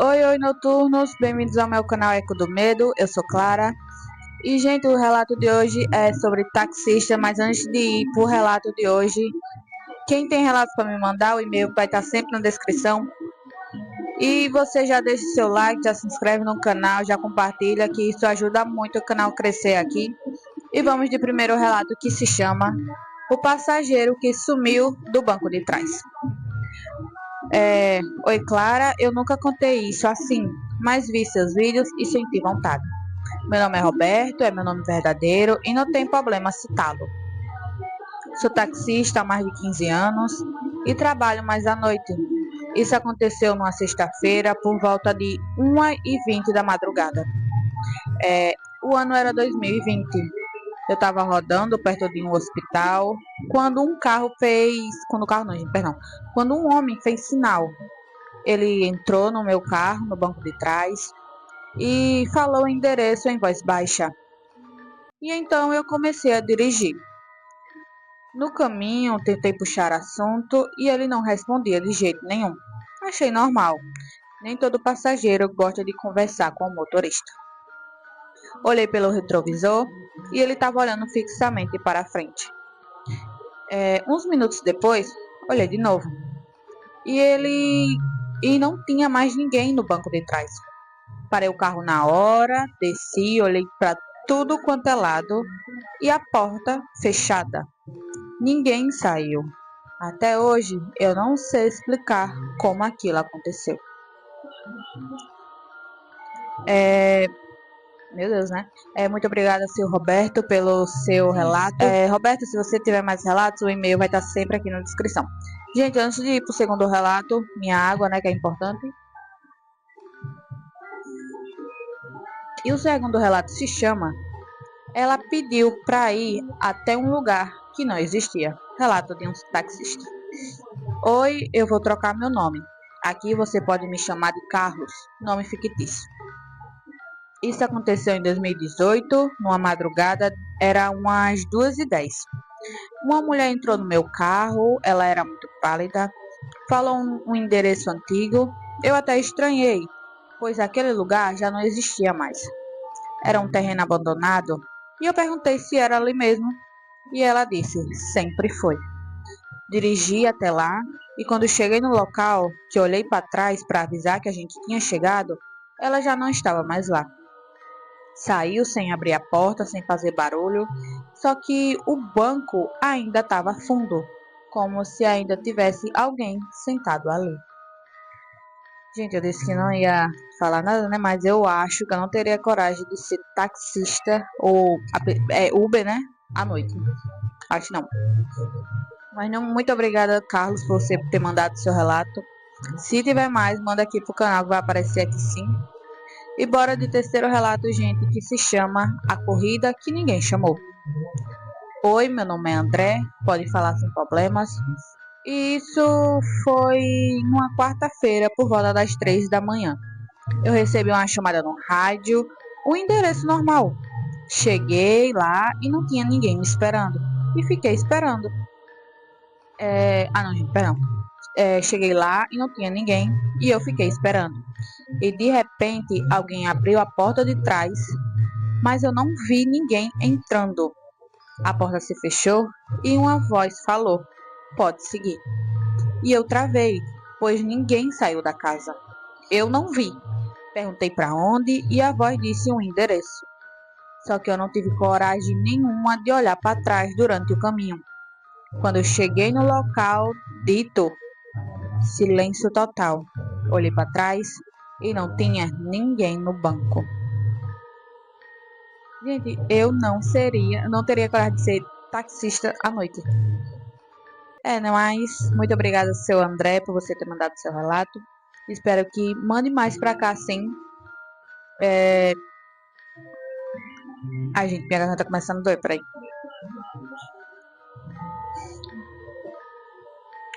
Oi, oi, noturnos, bem-vindos ao meu canal Eco do Medo, eu sou Clara. E, gente, o relato de hoje é sobre taxista, mas antes de ir pro relato de hoje, quem tem relato para me mandar, o e-mail vai estar sempre na descrição. E você já deixa seu like, já se inscreve no canal, já compartilha, que isso ajuda muito o canal a crescer aqui. E vamos de primeiro relato, que se chama O Passageiro que Sumiu do Banco de Trás. Oi, Clara, eu nunca contei isso assim, mas vi seus vídeos e senti vontade. Meu nome é Roberto, é meu nome verdadeiro e não tem problema citá-lo. Sou taxista há mais de 15 anos e trabalho mais à noite. Isso aconteceu numa sexta-feira por volta de 1h20 da madrugada. O ano era 2020. Eu estava rodando perto de um hospital quando quando um homem fez sinal. Ele entrou no meu carro, no banco de trás, e falou o endereço em voz baixa. E então eu comecei a dirigir. No caminho, tentei puxar assunto e ele não respondia de jeito nenhum. Achei normal. Nem todo passageiro gosta de conversar com o motorista. Olhei pelo retrovisor e ele estava olhando fixamente para a frente. Uns minutos depois, olhei de novo. E não tinha mais ninguém no banco de trás. Parei o carro na hora, desci, olhei para tudo quanto é lado e a porta fechada. Ninguém saiu. Até hoje eu não sei explicar como aquilo aconteceu. Meu Deus, né? Muito obrigada, seu Roberto, pelo seu relato. Roberto, se você tiver mais relatos, o e-mail vai estar sempre aqui na descrição. Gente, antes de ir pro segundo relato, minha água, né, que é importante. E o segundo relato se chama Ela pediu para ir até um lugar que não existia. Relato de um taxista. Oi, eu vou trocar meu nome. Aqui você pode me chamar de Carlos, nome fictício. Isso aconteceu em 2018, numa madrugada, era umas 2h10. Uma mulher entrou no meu carro, ela era muito pálida, falou um endereço antigo. Eu até estranhei, pois aquele lugar já não existia mais. Era um terreno abandonado e eu perguntei se era ali mesmo. E ela disse, sempre foi. Dirigi até lá e quando cheguei no local, que olhei para trás para avisar que a gente tinha chegado, ela já não estava mais lá. Saiu sem abrir a porta, sem fazer barulho, só que o banco ainda estava fundo, como se ainda tivesse alguém sentado ali. Gente, eu disse que não ia falar nada, né? Mas eu acho que eu não teria coragem de ser taxista ou Uber, né? À noite. Acho não. Mas não, muito obrigada, Carlos, por você ter mandado seu relato. Se tiver mais, manda aqui pro canal que vai aparecer aqui sim. E bora de terceiro relato, gente, que se chama A Corrida que Ninguém Chamou. Oi, meu nome é André, pode falar sem problemas. E isso foi numa quarta-feira, por volta das 3 da manhã. Eu recebi uma chamada no rádio, o endereço normal. Cheguei lá e não tinha ninguém me esperando. E fiquei esperando. Não, gente, perdão. Cheguei lá e não tinha ninguém. E eu fiquei esperando. E de repente alguém abriu a porta de trás, mas eu não vi ninguém entrando. A porta se fechou e uma voz falou, pode seguir. E eu travei, pois ninguém saiu da casa. Eu não vi. Perguntei para onde e a voz disse um endereço. Só que eu não tive coragem nenhuma de olhar para trás durante o caminho. Quando eu cheguei no local dito, silêncio total. Olhei para trás e não tinha ninguém no banco. Gente, eu não teria coragem de ser taxista à noite. Mas muito obrigada, seu André, por você ter mandado seu relato. Espero que mande mais pra cá, sim. Ai, gente, minha garganta tá começando a doer, peraí.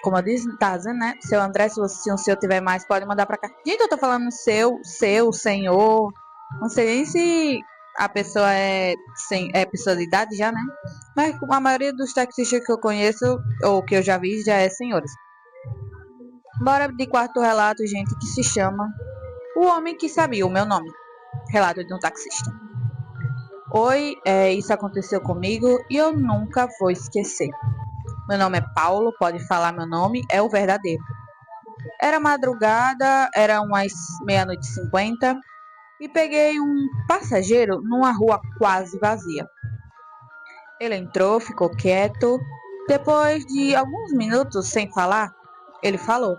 Como eu disse, tá dizendo, né? Seu André, se o seu tiver mais, pode mandar pra cá. Gente, eu tô falando senhor. Não sei nem se a pessoa é pessoa de idade já, né? Mas a maioria dos taxistas que eu conheço, ou que eu já vi, já é senhores. Bora de quarto relato, gente, que se chama O homem que sabia o meu nome. Relato de um taxista. Oi, isso aconteceu comigo e eu nunca vou esquecer. Meu nome é Paulo, pode falar meu nome, é o verdadeiro. Era madrugada, era umas meia-noite e 50 e peguei um passageiro numa rua quase vazia. Ele entrou, ficou quieto. Depois de alguns minutos sem falar, ele falou: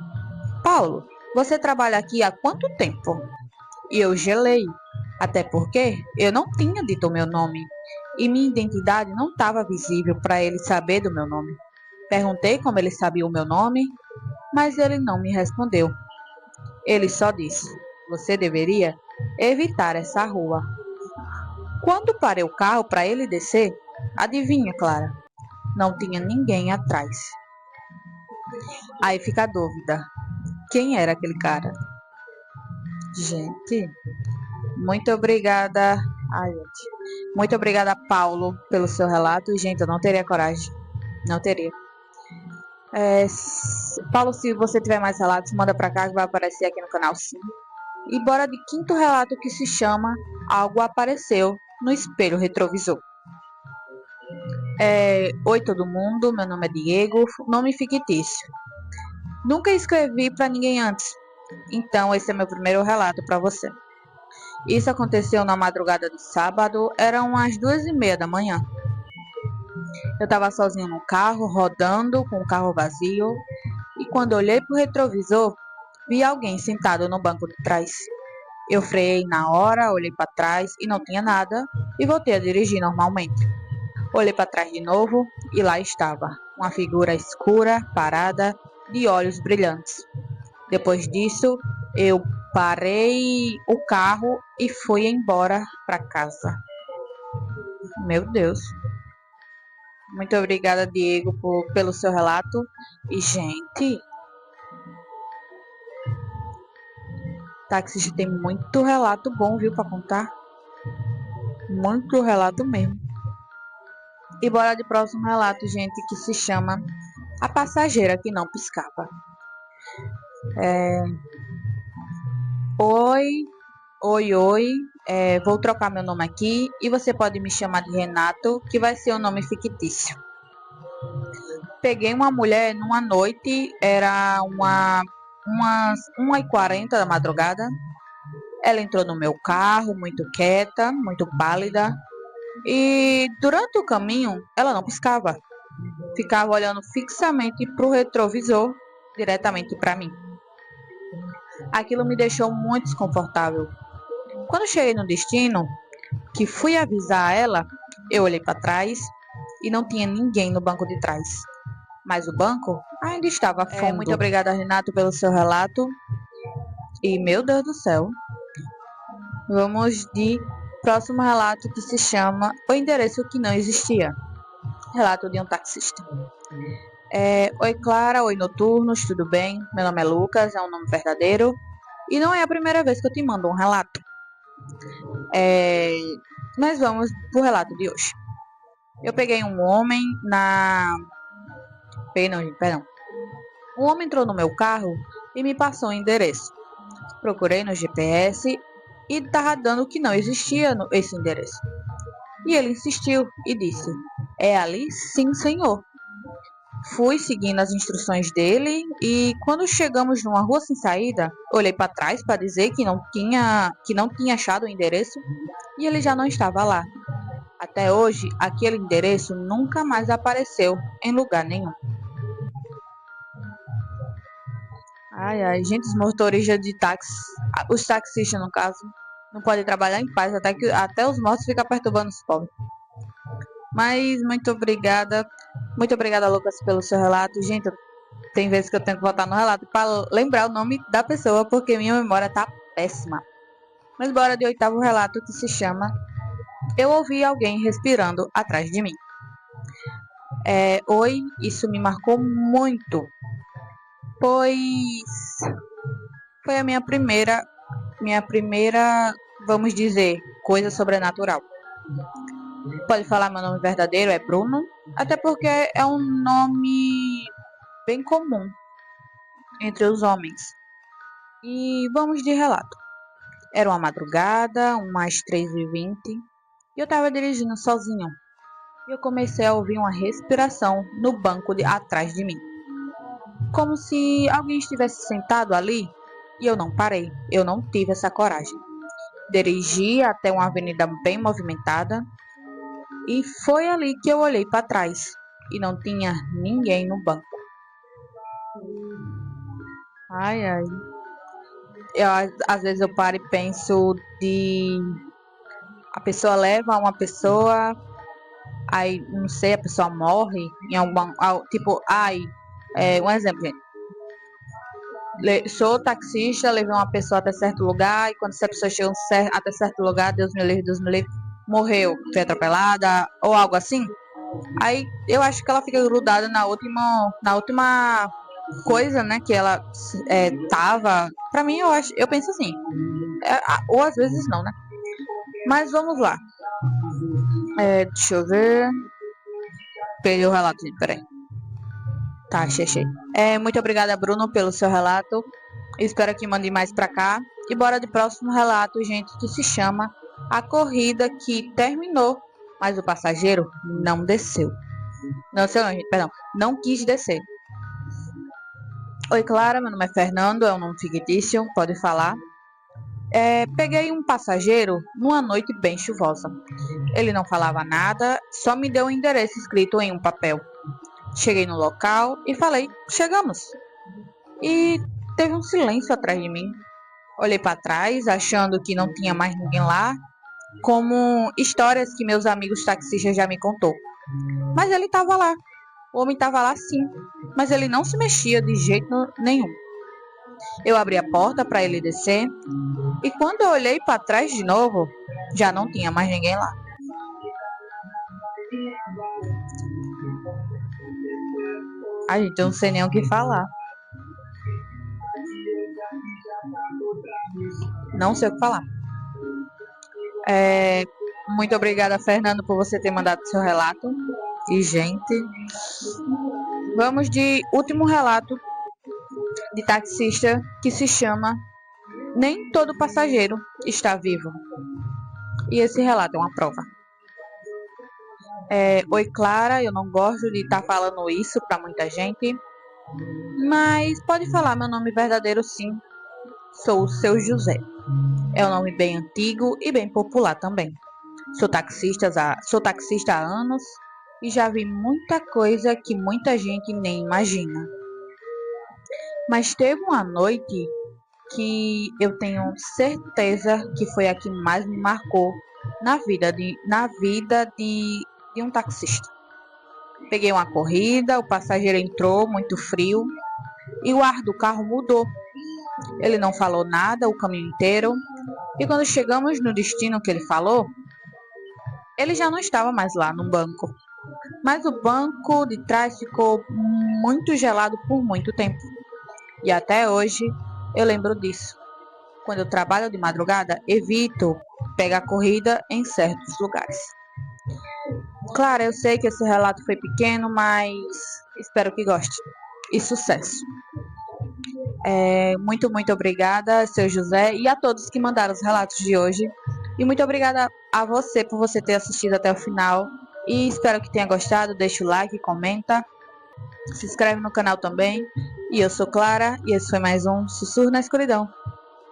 Paulo, você trabalha aqui há quanto tempo? E eu gelei, até porque eu não tinha dito o meu nome e minha identidade não estava visível para ele saber do meu nome. Perguntei como ele sabia o meu nome, mas ele não me respondeu. Ele só disse: Você deveria evitar essa rua. Quando parei o carro para ele descer, adivinha, Clara? Não tinha ninguém atrás. Aí fica a dúvida: quem era aquele cara? Gente, muito obrigada. Ai, gente. Muito obrigada, Paulo, pelo seu relato. Gente, eu não teria coragem. Não teria. Paulo, se você tiver mais relatos, manda pra cá que vai aparecer aqui no canal, sim. E bora de quinto relato que se chama Algo Apareceu no Espelho Retrovisor. Oi todo mundo, meu nome é Diego, nome fictício. Nunca escrevi para ninguém antes, então esse é meu primeiro relato para você. Isso aconteceu na madrugada de sábado, eram umas 2:30 da manhã. Eu estava sozinho no carro, rodando com o carro vazio, e quando olhei para o retrovisor, vi alguém sentado no banco de trás. Eu freiei na hora, olhei para trás e não tinha nada, e voltei a dirigir normalmente. Olhei para trás de novo e lá estava, uma figura escura, parada, de olhos brilhantes. Depois disso, eu parei o carro e fui embora para casa. Meu Deus. Muito obrigada, Diego, pelo seu relato. E, gente, Táxi tem muito relato bom, viu, para contar. Muito relato mesmo. E bora de próximo relato, gente, que se chama A Passageira que Não Piscava. Oi. Vou trocar meu nome aqui e você pode me chamar de Renato, que vai ser um nome fictício. Peguei uma mulher numa noite, era umas 1:40 da madrugada. Ela entrou no meu carro, muito quieta, muito pálida. E durante o caminho, ela não piscava. Ficava olhando fixamente para o retrovisor, diretamente para mim. Aquilo me deixou muito desconfortável. Quando cheguei no destino, que fui avisar ela, eu olhei para trás e não tinha ninguém no banco de trás. Mas o banco ainda estava fundo. Muito obrigada, Renato, pelo seu relato. E, meu Deus do céu, vamos de próximo relato que se chama O Endereço que Não Existia. Relato de um taxista. Oi, Clara. Oi, noturnos. Tudo bem? Meu nome é Lucas, é um nome verdadeiro. E não é a primeira vez que eu te mando um relato. Mas vamos pro relato de hoje. Eu peguei um homem na... Perdão. Um homem entrou no meu carro e me passou o endereço. Procurei no GPS e estava dando que não existia esse endereço. E ele insistiu e disse: É ali? Sim, senhor. Fui seguindo as instruções dele e quando chegamos numa rua sem saída, olhei para trás para dizer que não tinha achado o endereço e ele já não estava lá. Até hoje, aquele endereço nunca mais apareceu em lugar nenhum. Ai, gente, os motoristas de táxi, os taxistas no caso, não podem trabalhar em paz, até os mortos ficam perturbando os pobres. Mas muito obrigada, Lucas, pelo seu relato. Gente, tem vezes que eu tenho que voltar no relato para lembrar o nome da pessoa, porque minha memória tá péssima. Mas bora de oitavo relato, que se chama Eu Ouvi Alguém Respirando Atrás de Mim. Oi, isso me marcou muito, pois foi a minha primeira, vamos dizer, coisa sobrenatural. Pode falar meu nome verdadeiro, é Bruno, até porque é um nome bem comum entre os homens. E vamos de relato. Era uma madrugada, umas 3h20, e eu estava dirigindo sozinho. E eu comecei a ouvir uma respiração no banco atrás de mim, como se alguém estivesse sentado ali, e eu não parei, eu não tive essa coragem. Dirigi até uma avenida bem movimentada, e foi ali que eu olhei para trás, e não tinha ninguém no banco. Ai, ai. Às vezes eu paro e penso de... A pessoa leva uma pessoa, aí, não sei, a pessoa morre em algum... Tipo, ai, um exemplo, gente. Sou taxista, levei uma pessoa até certo lugar, e quando essa pessoa chega até certo lugar, Deus me livre, morreu, foi atropelada, ou algo assim. Aí eu acho que ela fica grudada na última coisa, né, que ela tava. Pra mim, eu penso assim, ou às vezes não, né? Mas vamos lá. Deixa eu ver. Perdi o relato, gente, peraí. Tá, achei. Muito obrigada, Bruno, pelo seu relato. Espero que mande mais pra cá. E bora de próximo relato, gente, que se chama A Corrida que Terminou, mas o passageiro não desceu. Não desceu, não, gente, perdão. Não quis descer. Oi, Clara, meu nome é Fernando, é um nome fictício, pode falar. Peguei um passageiro numa noite bem chuvosa. Ele não falava nada, só me deu um endereço escrito em um papel. Cheguei no local e falei, chegamos. E teve um silêncio atrás de mim. Olhei para trás, achando que não tinha mais ninguém lá, como histórias que meus amigos taxistas já me contou. Mas ele estava lá. O homem estava lá sim, mas ele não se mexia de jeito nenhum. Eu abri a porta para ele descer e quando eu olhei para trás de novo, já não tinha mais ninguém lá. Ai, gente, eu não sei nem o que falar. Não sei o que falar. Muito obrigada, Fernando, por você ter mandado seu relato. E, gente, vamos de último relato de taxista que se chama Nem Todo Passageiro Está Vivo. E esse relato é uma prova. Oi, Clara, eu não gosto de estar falando isso para muita gente, mas pode falar meu nome verdadeiro sim. Sou o Seu José. É um nome bem antigo e bem popular também. Sou taxista há anos e já vi muita coisa que muita gente nem imagina. Mas teve uma noite que eu tenho certeza que foi a que mais me marcou na vida de um taxista. Peguei uma corrida, o passageiro entrou muito frio e o ar do carro mudou. Ele não falou nada o caminho inteiro e quando chegamos no destino que ele falou, ele já não estava mais lá no banco. Mas o banco de trás ficou muito gelado por muito tempo. E até hoje eu lembro disso. Quando eu trabalho de madrugada, evito pegar corrida em certos lugares. Claro, eu sei que esse relato foi pequeno, mas espero que goste. E sucesso. Muito obrigada, seu José, e a todos que mandaram os relatos de hoje. E muito obrigada a você por você ter assistido até o final. E espero que tenha gostado. Deixa o like, comenta, se inscreve no canal também. E eu sou Clara, e esse foi mais um Sussurro na Escuridão.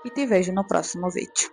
E te vejo no próximo vídeo.